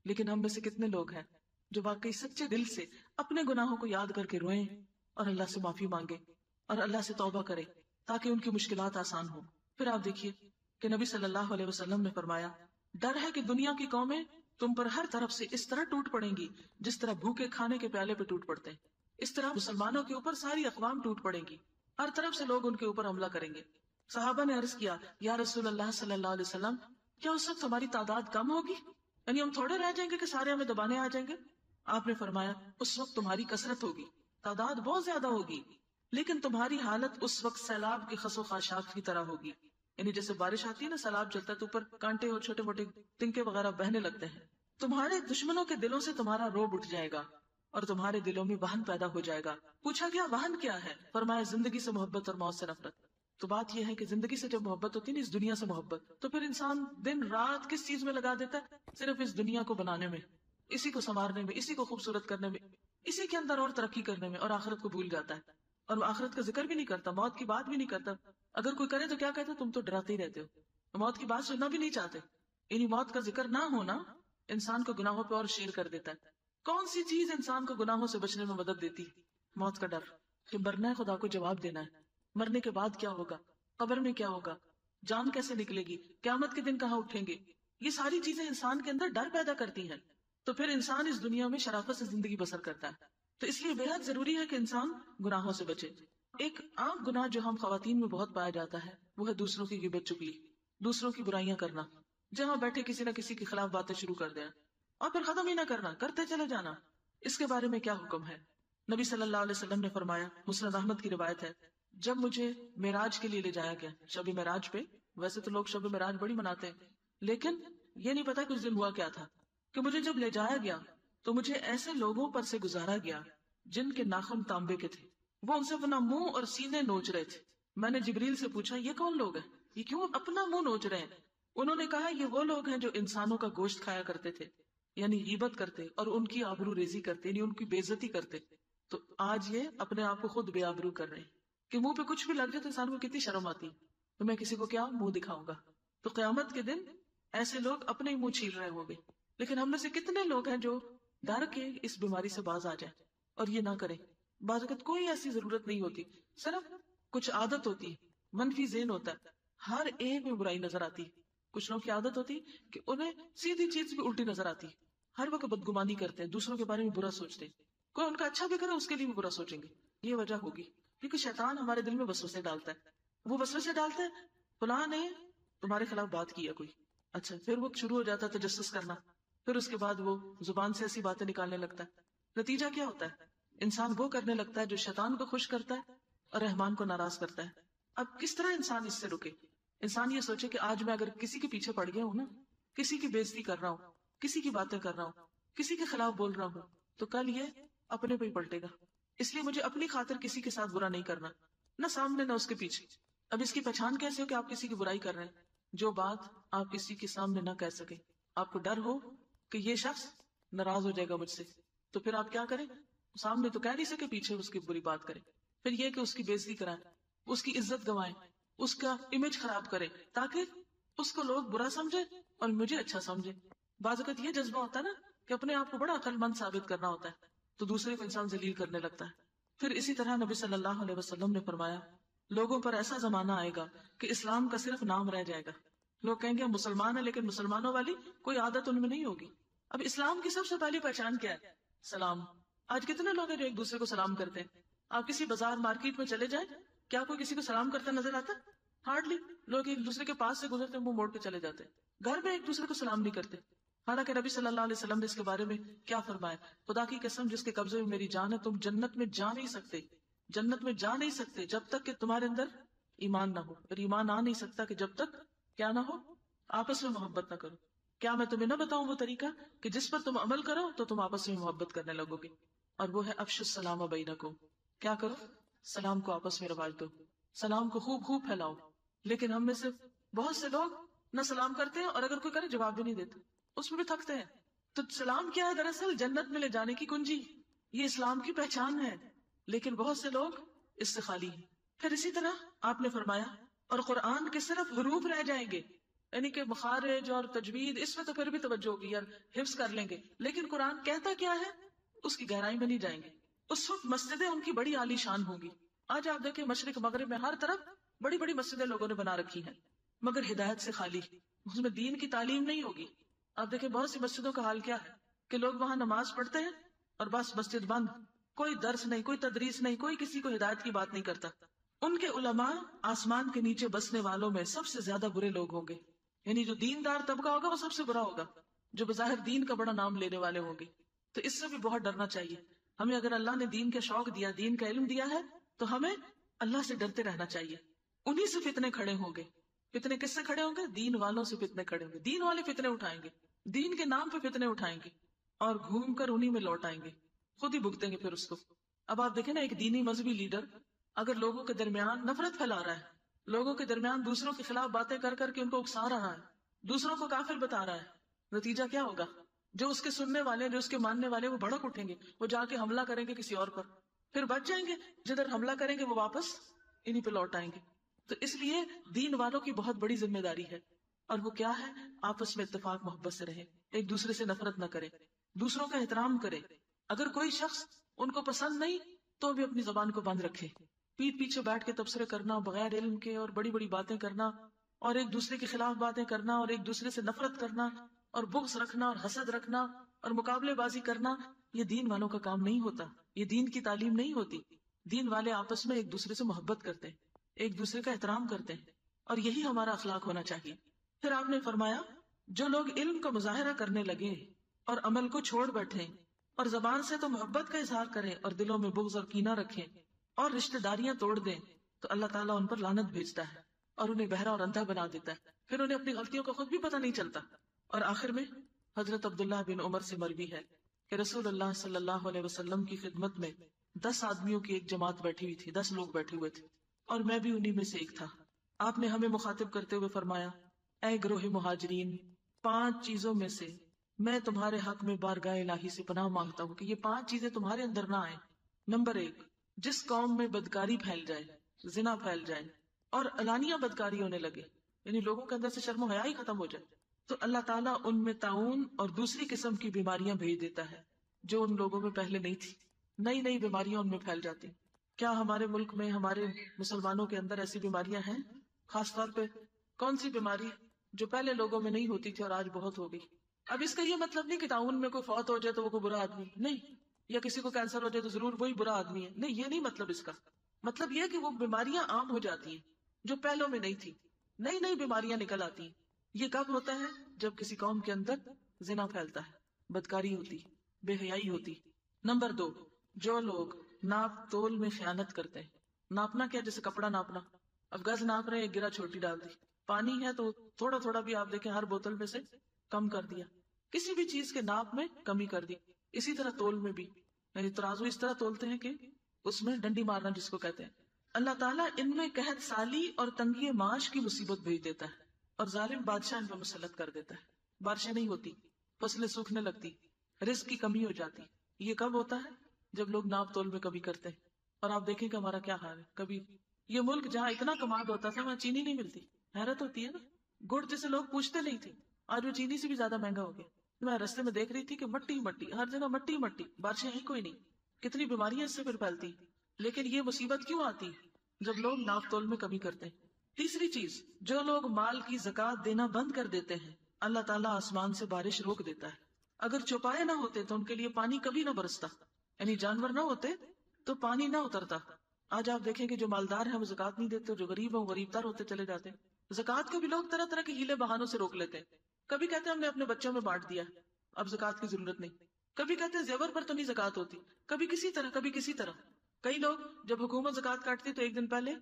لیکن ہم میں سے کتنے لوگ ہیں جو واقعی سچے دل سے اپنے گناہوں کو یاد کر کے روئیں اور اللہ سے معافی مانگے اور اللہ سے توبہ کرے تاکہ ان کی مشکلات آسان ہوں۔ پھر آپ دیکھیے کہ نبی صلی اللہ علیہ وسلم نے فرمایا ڈر ہے کہ دنیا کی قومیں تم پر ہر طرف سے اس طرح ٹوٹ پڑیں گی جس طرح بھوکے کھانے کے پیالے پہ ٹوٹ پڑتے ہیں، اس طرح مسلمانوں کے اوپر ساری اقوام ٹوٹ پڑیں گی، ہر طرف سے لوگ ان کے اوپر حملہ کریں گے۔ صحابہ نے عرض کیا یا رسول اللہ صلی اللہ علیہ وسلم، کیا اس وقت ہماری تعداد کم ہوگی؟ یعنی ہم تھوڑے رہ جائیں گے کہ سارے ہمیں دبانے آ جائیں گے؟ آپ نے فرمایا اس وقت تمہاری کثرت ہوگی، تعداد بہت زیادہ ہوگی، لیکن تمہاری حالت اس وقت سیلاب کی خس و خاشاک کی طرح ہوگی۔ یعنی جیسے بارش آتی ہے نا، سیلاب چلتا ہے تو اوپر کانٹے اور چھوٹے موٹے تنکے وغیرہ بہنے لگتے ہیں۔ تمہارے دشمنوں کے دلوں سے تمہارا روب اٹھ جائے گا اور تمہارے دلوں میں وہن پیدا ہو جائے گا۔ پوچھا گیا وہن کیا ہے؟ فرمایا زندگی سے محبت اور موت سے نفرت۔ تو بات یہ ہے کہ زندگی سے جب محبت ہوتی ہے نا، اس دنیا سے محبت، تو پھر انسان دن رات کس چیز میں لگا دیتا ہے؟ صرف اس دنیا کو بنانے میں، اسی کو سنوارنے میں، اسی کو خوبصورت کرنے میں، اسی کے اندر اور ترقی کرنے میں، اور آخرت کو بھول جاتا ہے اور وہ آخرت کا ذکر بھی نہیں کرتا، موت کی بات بھی نہیں کرتا۔ اگر کوئی کرے تو کیا کہتا ہے؟ تم تو ڈراتے ہی رہتے ہو، موت کی بات سننا بھی نہیں چاہتے۔ یعنی موت کا ذکر نہ ہونا انسان کو گناہوں پہ اور شیر کر دیتا ہے۔ کون سی چیز انسان کو گناہوں سے بچنے میں مدد دیتی؟ موت کا ڈر کہ مرنا ہے، خدا کو جواب دینا ہے، مرنے کے بعد کیا ہوگا، قبر میں کیا ہوگا، جان کیسے نکلے گی، قیامت کے دن کہاں اٹھیں گے۔ یہ ساری چیزیں انسان کے اندر ڈر پیدا کرتی ہیں، تو پھر انسان اس دنیا میں شرافت سے زندگی بسر کرتا ہے۔ تو اس لیے بے حد ضروری ہے کہ انسان گناہوں سے بچے۔ ایک عام گناہ جو ہم خواتین میں بہت پایا جاتا ہے وہ ہے دوسروں کی غیبت چگلی، دوسروں کی برائیاں کرنا، جہاں بیٹھے کسی نہ کسی کے خلاف باتیں شروع کر دیں اور پھر ختم ہی نہ کرنا، کرتے چلے جانا۔ اس کے بارے میں کیا حکم ہے؟ نبی صلی اللہ علیہ وسلم نے فرمایا، مسند احمد کی روایت ہے، جب مجھے معراج کے لیے لے جایا گیا، شب معراج پہ، ویسے تو لوگ شب معراج بڑی مناتے ہیں لیکن یہ نہیں پتا کہ اس دن ہوا کیا تھا، کہ مجھے جب لے جایا گیا تو مجھے ایسے لوگوں پر سے گزارا گیا جن کے ناخن تانبے کے تھے، وہ ان سے اپنا منہ اور سینے نوچ رہے تھے۔ میں نے جبریل سے پوچھا یہ کون لوگ ہیں، یہ کیوں اپنا منہ نوچ رہے ہیں؟ انہوں نے کہا یہ وہ لوگ ہیں جو انسانوں کا گوشت کھایا کرتے تھے، یعنی غیبت کرتے اور ان کی آبرو ریزی کرتے، یعنی ان کی بے عزتی کرتے۔ تو آج یہ اپنے آپ کو خود بے آبرو کر رہے ہیں کہ منہ پہ کچھ بھی لگ جائے تو انسان کو کتنی شرم آتی، تو میں کسی کو کیا منہ دکھاؤں گا۔ تو قیامت کے دن ایسے لوگ اپنے ہی منہ چھیل رہے ہوں گے۔ لیکن ہم میں سے کتنے لوگ ہیں جو ڈر کے اس بیماری سے باز آ جائیں اور یہ نہ کریں۔ بعض اوقات کوئی ایسی ضرورت نہیں ہوتی، صرف کچھ عادت ہوتی ہے، منفی ذہن ہوتا ہے، ہر ایک میں برائی نظر آتی ہے۔ کچھ لوگوں کی عادت ہوتی کہ انہیں سیدھی چیز بھی الٹی نظر آتی، ہر وقت بدگمانی کرتے ہیں، دوسروں کے بارے میں برا سوچتے ہیں، کوئی ان کا اچھا بھی کرے اس کے لیے بھی برا سوچیں گے۔ یہ وجہ ہوگی کیونکہ شیطان ہمارے دل میں وسوسے ڈالتا ہے، وہ وسوسے ڈالتا ہے فلاں نے تمہارے خلاف بات کی ہے کوئی، اچھا پھر وہ شروع ہو جاتا ہے تجسس کرنا، پھر اس کے بعد وہ زبان سے ایسی باتیں نکالنے لگتا ہے۔ نتیجہ کیا ہوتا ہے؟ انسان وہ کرنے لگتا ہے جو شیطان کو خوش کرتا ہے اور رحمان کو ناراض کرتا ہے. اب کس طرح انسان اس سے رکے؟ انسان یہ سوچے کہ آج میں اگر کسی کے پیچھے پڑ گیا ہوں نا، کسی کی بےزتی کر رہا ہوں، کسی کی باتیں کر رہا ہوں، کسی کے خلاف بول رہا ہوں، تو کل یہ اپنے پہ ہی پلٹے گا. اس لیے مجھے اپنی خاطر کسی کے ساتھ برا نہیں کرنا، نہ سامنے نہ اس کے پیچھے. اب اس کی پہچان کیسے ہو کہ آپ کسی کی برائی کر رہے ہیں؟ جو بات آپ کسی کے سامنے نہ کہہ سکیں، آپ کو ڈر ہو کہ یہ شخص ناراض ہو جائے گا مجھ سے، تو پھر آپ کیا کریں؟ سامنے تو کہہ نہیں سکے، پیچھے اس کی بری بات کریں. پھر یہ کہ اس کی بےزتی کرائیں، اس کی عزت گوائیں، اس کا امیج خراب کریں، تاکہ اس کو لوگ برا سمجھے اور مجھے اچھا سمجھے. بعض اوقات یہ جذبہ ہوتا ہے نا کہ اپنے آپ کو بڑا عقل مند ثابت کرنا ہوتا ہے، تو دوسرے کو انسان ذلیل کرنے لگتا ہے. پھر اسی طرح نبی صلی اللہ علیہ وسلم نے فرمایا لوگوں پر ایسا زمانہ آئے گا کہ اسلام کا صرف نام رہ جائے گا. لوگ کہیں گے ہم مسلمان ہیں، لیکن مسلمانوں والی کوئی عادت ان میں نہیں ہوگی. اب اسلام کی سب سے پہلی پہچان کیا ہے؟ سلام. آج کتنے لوگ ہیں جو ایک دوسرے کو سلام کرتے ہیں؟ آپ کسی بازار مارکیٹ میں چلے جائیں، کیا کوئی کسی کو سلام کرتا نظر آتا؟ ہارڈلی. لوگ ایک دوسرے کے پاس سے گزرتے منہ موڑ کے چلے جاتے. گھر میں ایک دوسرے کو سلام نہیں کرتے. حالانکہ نبی صلی اللہ علیہ وسلم نے اس کے بارے میں کیا فرمایا؟ خدا کی قسم جس کے قبضے میں میری جان ہے، تم جنت میں جا نہیں سکتے، جنت میں جا نہیں سکتے جب تک کہ تمہارے اندر ایمان نہ ہو. اور ایمان آ نہیں سکتا کہ جب تک کیا نہ ہو، آپس میں محبت نہ کرو. کیا میں تمہیں نہ بتاؤں وہ طریقہ کہ جس پر تم عمل کرو تو تم آپس میں محبت کرنے لگو گے؟ اور وہ ہے افشوا السلام بینکم. کیا کرو؟ سلام کو آپس میں رواج دو، سلام کو خوب خوب پھیلاؤ. لیکن ہم میں سے بہت سے لوگ نہ سلام کرتے ہیں، اور اگر کوئی کرے جواب بھی نہیں دیتے، اس میں بھی تھکتے ہیں. تو سلام کیا ہے؟ دراصل جنت میں لے جانے کی کنجی، یہ اسلام کی پہچان ہے. لیکن بہت سے لوگ اس سے خالی ہیں. پھر اسی طرح آپ نے فرمایا اور قرآن کے صرف حروف رہ جائیں گے، یعنی کہ مخارج اور تجوید اس میں تو پھر بھی توجہ ہوگی یار، حفظ کر لیں گے، لیکن قرآن کہتا کیا ہے اس کی گہرائی میں نہیں جائیں گے. اس وقت مسجدیں ان کی بڑی عالی شان ہوں گی. آج آپ دیکھیں مشرق مغرب میں ہر طرف بڑی بڑی مسجدیں لوگوں نے بنا رکھی ہیں، مگر ہدایت سے خالی، اس میں دین کی تعلیم نہیں ہوگی. آپ دیکھیں بہت سی مسجدوں کا حال کیا ہے کہ لوگ وہاں نماز پڑھتے ہیں اور بس مسجد بند، کوئی درس نہیں، کوئی تدریس نہیں، کوئی کسی کو ہدایت کی بات نہیں کرتا. ان کے علماء آسمان کے نیچے بسنے والوں میں سب سے زیادہ برے لوگ ہوں گے. یعنی جو دیندار طبقہ ہوگا وہ سب سے برا ہوگا، جو بظاہر دین کا بڑا نام لینے والے ہوں گے. تو اس سے بھی بہت ڈرنا چاہیے ہمیں. اگر اللہ نے دین کا شوق دیا، دین کا علم دیا ہے، تو ہمیں اللہ سے ڈرتے رہنا چاہیے. انہی سے فتنے کھڑے ہوں گے. فتنے کس سے کھڑے ہوں گے؟ دین والوں سے فتنے کھڑے ہوں گے. دین والے فتنے اٹھائیں گے، دین کے نام پہ فتنے اٹھائیں گے، اور گھوم کر انہی میں لوٹ آئیں گے، خود ہی بھگتیں گے پھر اس کو. اب آپ دیکھیں نا، ایک دینی مذہبی لیڈر اگر لوگوں کے درمیان نفرت پھیلا رہا ہے، لوگوں کے درمیان دوسروں کے خلاف باتیں کر کر کے ان کو اکسا رہا ہے، دوسروں کو کافر بتا رہا ہے، نتیجہ کیا ہوگا؟ جو اس کے سننے والے، جو اس کے ماننے والے، وہ بھڑک اٹھیں گے، وہ جا کے حملہ کریں گے کسی اور پر، پھر بچ جائیں گے. جدھر حملہ کریں گے وہ واپس انہی پہ لوٹ آئیں گے. تو اس لیے دین والوں کی بہت بڑی ذمہ داری ہے، اور وہ کیا ہے؟ آپس میں اتفاق محبت سے رہے، ایک دوسرے سے نفرت نہ کرے، دوسروں کا احترام کرے. اگر کوئی شخص ان کو پسند نہیں تو بھی اپنی زبان کو بند رکھے. پیٹ پیچھے بیٹھ کے تبصرے کرنا بغیر علم کے، اور بڑی بڑی باتیں کرنا، اور ایک دوسرے کے خلاف باتیں کرنا، اور ایک دوسرے سے نفرت کرنا، اور بغض رکھنا، اور حسد رکھنا، اور مقابلے بازی کرنا، یہ دین والوں کا کام نہیں ہوتا. یہ دین کی تعلیم نہیں ہوتی. دین والے آپس میں ایک دوسرے سے محبت کرتے ہیں، ایک دوسرے کا احترام کرتے ہیں، اور یہی ہمارا اخلاق ہونا چاہیے. پھر آپ نے فرمایا جو لوگ علم کا مظاہرہ کرنے لگے اور عمل کو چھوڑ بیٹھے، اور زبان سے تو محبت کا اظہار کریں اور دلوں میں بغض اور کینہ رکھیں، اور رشتہ داریاں توڑ دیں، تو اللہ تعالیٰ ان پر لعنت بھیجتا ہے اور انہیں بہرا اور اندھا بنا دیتا ہے. پھر انہیں اپنی غلطیوں کا خود بھی پتہ نہیں چلتا. اور آخر میں حضرت عبداللہ بن عمر سے مروی ہے کہ رسول اللہ صلی اللہ علیہ وسلم کی خدمت میں 10 آدمیوں کی ایک جماعت بیٹھی ہوئی تھی، 10 لوگ بیٹھے ہوئے تھے، اور میں بھی انہی میں سے ایک تھا. آپ نے ہمیں مخاطب کرتے ہوئے فرمایا اے گروہ مہاجرین، 5 چیزوں میں سے میں تمہارے حق میں بارگاہ الہی سے پناہ مانگتا ہوں کہ یہ 5 چیزیں تمہارے اندر نہ آئیں. نمبر 1، جس قوم میں بدکاری پھیل جائے، زنا پھیل جائے، اور علانیہ بدکاری ہونے لگے، یعنی لوگوں کے اندر سے شرم و حیا ہی ختم ہو جائے، تو اللہ تعالیٰ ان میں طاعون اور دوسری قسم کی بیماریاں بھیج دیتا ہے جو ان لوگوں میں پہلے نہیں تھی. نئی نئی بیماریاں ان میں پھیل جاتی. کیا ہمارے ملک میں، ہمارے مسلمانوں کے اندر ایسی بیماریاں ہیں؟ خاص طور پہ کون سی بیماری جو پہلے لوگوں میں نہیں ہوتی تھی اور آج بہت ہو گئی؟ اب اس کا یہ مطلب نہیں کہ تعاون میں کوئی فوت ہو جائے تو وہ کوئی برا آدمی نہیں، یا کسی کو کینسر ہو جائے تو ضرور وہی برا آدمی ہے، نہیں، یہ نہیں مطلب اس کا. مطلب یہ کہ وہ بیماریاں عام ہو جاتی ہیں جو پہلوں میں نہیں تھی، نئی نئی بیماریاں نکل آتی ہیں. یہ کب ہوتا ہے؟ جب کسی قوم کے اندر زنا پھیلتا ہے، بدکاری ہوتی، بے حیائی ہوتی. نمبر 2، جو لوگ ناپ تول میں خیانت کرتے ہیں، ناپنا کیا؟ جیسے کپڑا ناپنا، اب گز ناپ رہے، ایک گرا چھوٹی ڈال دی. پانی ہے تو تھوڑا تھوڑا بھی آپ دیکھیں ہر بوتل میں سے کم کر دیا. کسی بھی چیز کے ناپ میں کمی کر دی. اسی طرح تول میں بھی، یعنی ترازو اس طرح تولتے ہیں کہ اس میں ڈنڈی مارنا جس کو کہتے ہیں. اللہ تعالیٰ ان میں قحط سالی اور تنگی معاش کی مصیبت بھیج دیتا ہے اور ظالم بادشاہ ان پہ مسلط کر دیتا ہے. بارشیں نہیں ہوتی، فصلیں سوکھنے لگتی، رزق کی کمی ہو جاتی. یہ کب ہوتا ہے؟ جب لوگ ناپ تول میں کمی کرتے ہیں. اور آپ دیکھیں کہ ہمارا کیا حال ہے. کبھی یہ ملک جہاں اتنا کماد ہوتا تھا وہاں چینی نہیں ملتی. حیرت ہوتی ہے نا. گڑ جسے لوگ پوچھتے نہیں تھے آج وہ چینی سے بھی زیادہ مہنگا ہو گیا. میں رستے میں دیکھ رہی تھی کہ مٹی مٹی ہر جگہ، مٹی مٹی، بارشیں ہی کوئی نہیں. کتنی بیماریاں اس سے پھر پھیلتی. لیکن یہ مصیبت کیوں آتی؟ جب لوگ ناپ تول میں کمی کرتے ہیں. تیسری چیز، جو لوگ مال کی زکات دینا بند کر دیتے ہیں اللہ تعالیٰ آسمان سے بارش روک دیتا ہے. اگر چوپائے نہ ہوتے تو ان کے لیے پانی کبھی نہ برستا، یعنی جانور نہ ہوتے تو پانی نہ اترتا. آج آپ دیکھیں کہ جو مالدار ہیں وہ زکات نہیں دیتے، جو غریب ہیں وہ غریب تر ہوتے چلے جاتے ہیں. زکات کو بھی لوگ طرح طرح کے ہیلے بہانوں سے روک لیتے ہیں. کبھی کہتے ہیں ہم نے اپنے بچوں میں بانٹ دیا، اب زکات کی ضرورت نہیں. کبھی کہتے ہیں زیور پر تو نہیں زکات ہوتی، کبھی کسی طرح کبھی کسی طرح. کئی لوگ جب حکومت زکات کاٹتی تو ایک دن پہلے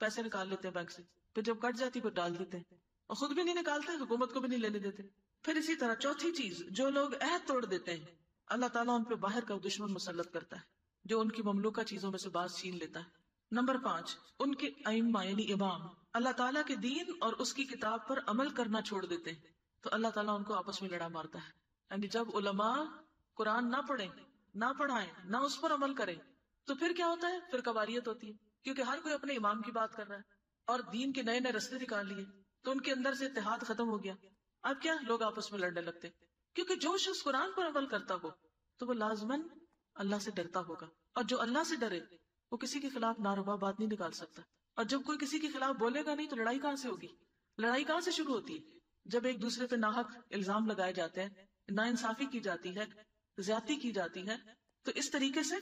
پیسے نکال لیتے ہیں بینک سے، پھر جب کٹ جاتی پھر ڈال دیتے ہیں اور خود بھی نہیں نکالتے، حکومت کو بھی نہیں لینے دیتے. پھر اسی طرح چوتھی چیز، جو لوگ عہد توڑ دیتے ہیں اللہ تعالیٰ ان پہ باہر کا دشمن مسلط کرتا ہے جو ان کی مملوکہ چیزوں میں سے باز چھین لیتا ہے. نمبر 5، ان کے ائمہ یعنی امام اللہ تعالیٰ کے دین اور اس کی کتاب پر عمل کرنا چھوڑ دیتے ہیں تو اللہ تعالیٰ ان کو آپس میں لڑا مارتا ہے. یعنی جب علماء قرآن نہ پڑھیں، نہ پڑھائیں، نہ اس پر عمل کریں تو پھر کیا ہوتا ہے؟ پھر قواریت ہوتی ہے، کیونکہ ہر کوئی اپنے امام کی بات کر رہا ہے اور دین کے نئے نئے رستے نکال لیے تو ان کے اندر سے اتحاد ختم ہو گیا. اب کیا لوگ آپس میں لڑنے لگتے، کیونکہ جو شخص قرآن پر عمل کرتا ہو تو وہ لازماً اللہ سے ڈرتا ہوگا، اور جو اللہ سے ڈرے وہ کسی کے خلاف ناروا بات نہیں نکال سکتا. اور جب کوئی کسی کے خلاف بولے گا نہیں تو لڑائی کہاں سے ہوگی؟ لڑائی کہاں سے شروع ہوتی ہے؟ جب ایک دوسرے پہ ناحق الزام لگائے جاتے ہیں، ناانصافی کی جاتی ہے، زیادتی کی جاتی ہے، تو اس طریقے سے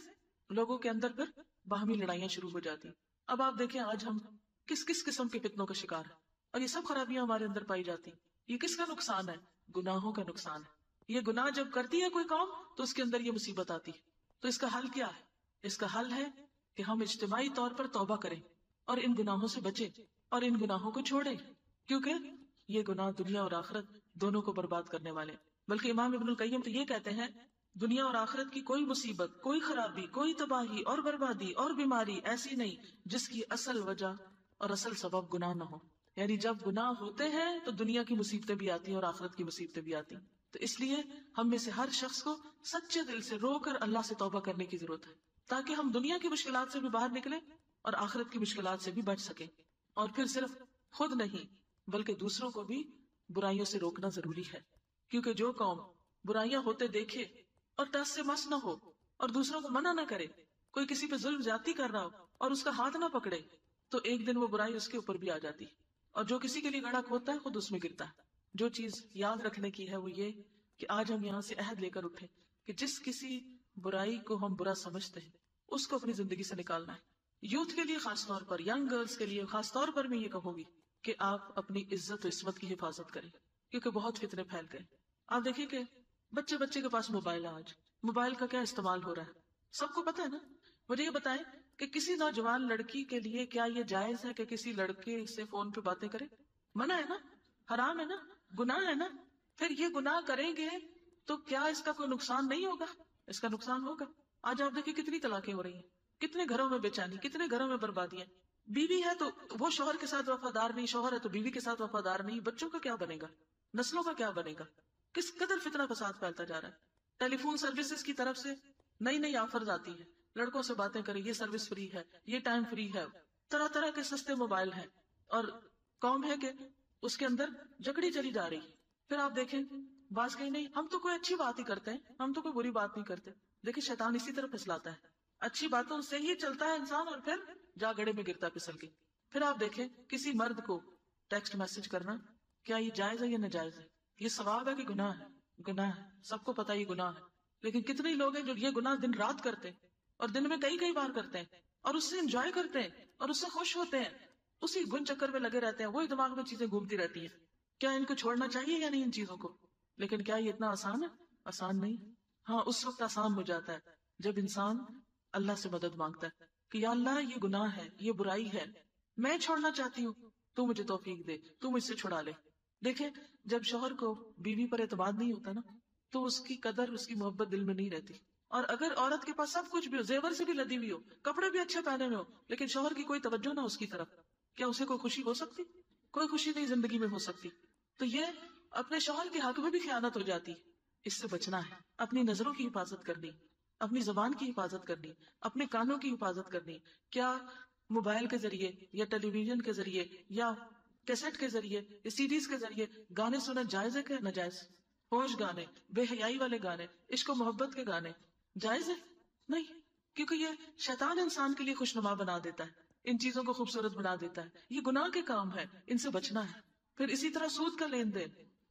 لوگوں کے اندر پھر باہمی لڑائیاں شروع ہو جاتی. اب آپ دیکھیں آج ہم کس کس قسم کے فتنوں کا شکار ہیں اور یہ سب خرابیاں ہمارے اندر پائی جاتی. یہ کس کا نقصان ہے؟ گناہوں کا نقصان ہے. یہ گناہ جب کرتی ہے کوئی قوم تو اس کے اندر یہ مصیبت آتی ہے. تو اس کا حل کیا ہے؟ اس کا حل ہے کہ ہم اجتماعی طور پر توبہ کریں اور ان گناہوں سے بچیں اور ان گناہوں کو چھوڑیں، کیونکہ یہ گناہ دنیا اور آخرت دونوں کو برباد کرنے والے. بلکہ امام ابن القیم تو یہ کہتے ہیں دنیا اور آخرت کی کوئی مصیبت، کوئی خرابی، کوئی تباہی اور بربادی اور بیماری ایسی نہیں جس کی اصل وجہ اور اصل سبب گناہ نہ ہو. یعنی جب گناہ ہوتے ہیں تو دنیا کی مصیبتیں بھی آتی ہیں اور آخرت کی مصیبتیں بھی آتی ہیں. تو اس لیے ہم میں سے ہر شخص کو سچے دل سے رو کر اللہ سے توبہ کرنے کی ضرورت ہے تاکہ ہم دنیا کی مشکلات سے بھی باہر نکلیں اور آخرت کی مشکلات سے بھی بچ سکیں. اور پھر صرف خود نہیں بلکہ دوسروں کو بھی برائیوں سے روکنا ضروری ہے، کیونکہ جو قوم برائیاں ہوتے دیکھے اور ٹس سے مس نہ ہو اور دوسروں کو منع نہ کرے، کوئی کسی پہ ظلم زیادتی کر رہا ہو اور اس کا ہاتھ نہ پکڑے تو ایک دن وہ برائی اس کے اوپر بھی آ جاتی. اور جو کسی کے لیے گڑھا کھودتا ہے خود اس میں گرتا ہے. جو چیز یاد رکھنے کی ہے وہ یہ کہ آج ہم یہاں سے عہد لے کر اٹھے کہ جس کسی برائی کو ہم برا سمجھتے ہیں اس کو اپنی زندگی سے نکالنا ہے. یوتھ کے لیے خاص طور پر، ینگ گرلز کے لیے خاص طور پر میں یہ کہوں گی کہ آپ اپنی عزت و عصمت کی حفاظت کریں، کیونکہ بہت فتنے پھیل گئے. آپ دیکھیں کہ بچے کے پاس موبائل ہے. آج موبائل کا کیا استعمال ہو رہا ہے سب کو پتا ہے نا. مجھے یہ بتائیں کہ کسی نوجوان لڑکی کے لیے کیا یہ جائز ہے کہ کسی لڑکے سے فون پہ باتیں کرے؟ منع ہے نا، حرام ہے نا، گناہ ہے نا. پھر یہ گناہ کریں گے تو کیا اس کا کوئی نقصان نہیں ہوگا؟ اس کا نقصان ہوگا. آج آپ دیکھیں کتنی طلاقیں ہو رہی ہیں، کتنے گھروں میں بے چینی، کتنے گھروں میں بربادیاں. بیوی ہے تو وہ شوہر کے ساتھ وفادار نہیں، شوہر ہے تو بیوی کے ساتھ وفادار نہیں. بچوں کا کیا بنے گا؟ نسلوں کا کیا بنے گا؟ کس قدر فتنہ فساد پھیلتا جا رہا ہے. ٹیلی فون سروسز کی طرف سے نئی نئی آفرز آتی ہیں، لڑکوں سے باتیں کریں، یہ سروس فری ہے، یہ ٹائم فری ہے، طرح طرح کے سستے موبائل ہیں، اور قوم ہے کہ اس کے اندر جکڑی چلی جا رہی ہے. پھر آپ دیکھیں بعض کہیں نہیں ہم تو کوئی اچھی بات ہی کرتے ہیں، ہم تو کوئی بری بات نہیں کرتے. دیکھیں شیطان اسی طرح پھسلاتا ہے، اچھی باتوں سے ہی چلتا ہے انسان اور پھر جا گڑے میں گرتا پھسل کے. پھر آپ دیکھیں کسی مرد کو ٹیکسٹ میسج کرنا کیا یہ جائز ہے یا ناجائز ہے؟ یہ ثواب ہے کہ گناہ ہے؟ گناہ ہے، سب کو پتا یہ گناہ ہے. لیکن کتنے لوگ ہیں جو یہ گناہ دن رات کرتے ہیں اور دن میں کئی بار کرتے ہیں اور اس سے انجوائے کرتے ہیں اور اس سے خوش ہوتے ہیں، اسی گن چکر میں لگے رہتے ہیں، وہی دماغ میں چیزیں گھومتی رہتی ہیں. کیا ان کو چھوڑنا چاہیے یا نہیں ان چیزوں کو؟ لیکن کیا یہ اتنا آسان ہے؟ آسان نہیں. ہاں اس وقت آسان ہو جاتا ہے جب انسان اللہ سے مدد مانگتا ہے. کہ یا اللہ یہ گناہ ہے، یہ برائی ہے، میں چھوڑنا چاہتی ہوں، تو مجھے توفیق دے، تو مجھ سے چھڑا لے۔ دیکھیں جب شوہر کو بیوی پر اعتماد نہیں ہوتا نا تو اس کی قدر، اس کی محبت دل میں نہیں رہتی۔ اور اگر عورت کے پاس سب کچھ بھی ہو، زیور سے بھی لدی ہوئی ہو، کپڑے بھی اچھے پہنے میں ہو، لیکن شوہر کی کوئی توجہ نہ اس کی طرف، کیا اسے کوئی خوشی ہو سکتی؟ کوئی خوشی نہیں زندگی میں ہو سکتی۔ تو یہ اپنے شوہر کے حق میں بھی خیانت ہو جاتی ہے۔ اس سے بچنا ہے، اپنی نظروں کی حفاظت کرنی، اپنی زبان کی حفاظت کرنی، اپنے کانوں کی حفاظت کرنی۔ کیا موبائل کے ذریعے یا ٹیلی ویژن کے ذریعے یا کیسٹ کے ذریعے یا سیڈیز کے ذریعے گانے سننا جائز ہے کہ ناجائز؟ ہوش گانے، بے حیائی والے گانے، عشق و محبت کے گانے جائز ہے؟ نہیں، کیونکہ یہ شیطان انسان کے لیے خوشنما بنا دیتا ہے، ان چیزوں کو خوبصورت بنا دیتا ہے۔ یہ گناہ کے کام ہے، ان سے بچنا ہے۔ پھر اسی طرح سود کا لین دین،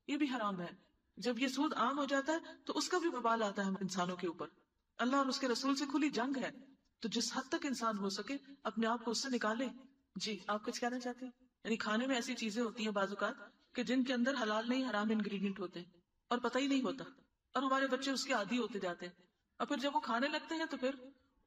یہ بھی حرام ہے۔ جب یہ سود عام ہو جاتا ہے تو اس کا بھی وبال آتا ہے انسانوں کے اوپر۔ اللہ اور اس کے رسول سے کھلی جنگ ہے، تو جس حد تک انسان ہو سکے اپنے آپ کو اس سے نکالے۔ جی آپ کچھ کہنا چاہتے ہیں؟ یعنی کھانے میں ایسی چیزیں ہوتی ہیں بعض اوقات کہ جن کے اندر حلال نہیں حرام انگریڈینٹ ہوتے ہیں اور پتہ ہی نہیں ہوتا، اور ہمارے بچے اس کے عادی ہوتے جاتے ہیں، اور پھر جب وہ کھانے لگتے ہیں تو پھر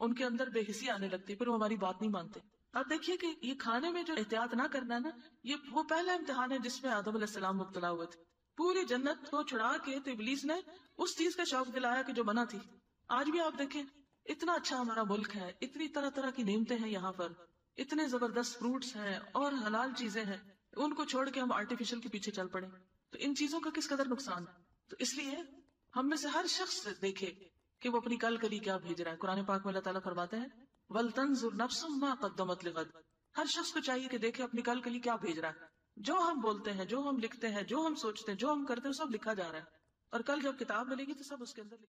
ان کے اندر بے حسی آنے لگتی ہے، پھر وہ ہماری بات نہیں مانتے۔ آپ دیکھیے کہ یہ کھانے میں جو احتیاط نہ کرنا نا، یہ وہ پہلا امتحان ہے جس میں آدم علیہ السلام مبتلا ہوئے تھے۔ پوری جنت کو چھڑا کے تو ابلیس نے اس چیز کا شوق دلایا کہ جو منع تھی۔ آج بھی آپ دیکھیں اتنا اچھا ہمارا ملک ہے، اتنی طرح طرح کی نعمتیں ہیں یہاں پر، اتنے زبردست فروٹس ہیں اور حلال چیزیں ہیں، ان کو چھوڑ کے ہم آرٹیفیشل کے پیچھے چل پڑے، تو ان چیزوں کا کس قدر نقصان ہے۔ تو اس لیے ہم میں سے ہر شخص دیکھے کہ وہ اپنی کل کلی کیا بھیج رہا ہے۔ قرآن پاک میں اللہ تعالیٰ فرماتے ہیں وَلْتَنْظُرْ نَفْسٌ مَا قَدَّمَتْ لِغَدٍ، ہر شخص کو چاہیے کہ دیکھے اپنی کل کلی کیا بھیج رہا ہے۔ جو ہم بولتے ہیں، جو ہم لکھتے ہیں، جو ہم سوچتے ہیں، جو ہم کرتے ہیں، سب لکھا جا رہا ہے، اور کل جب کتاب ملے گی تو سب اس کے اندر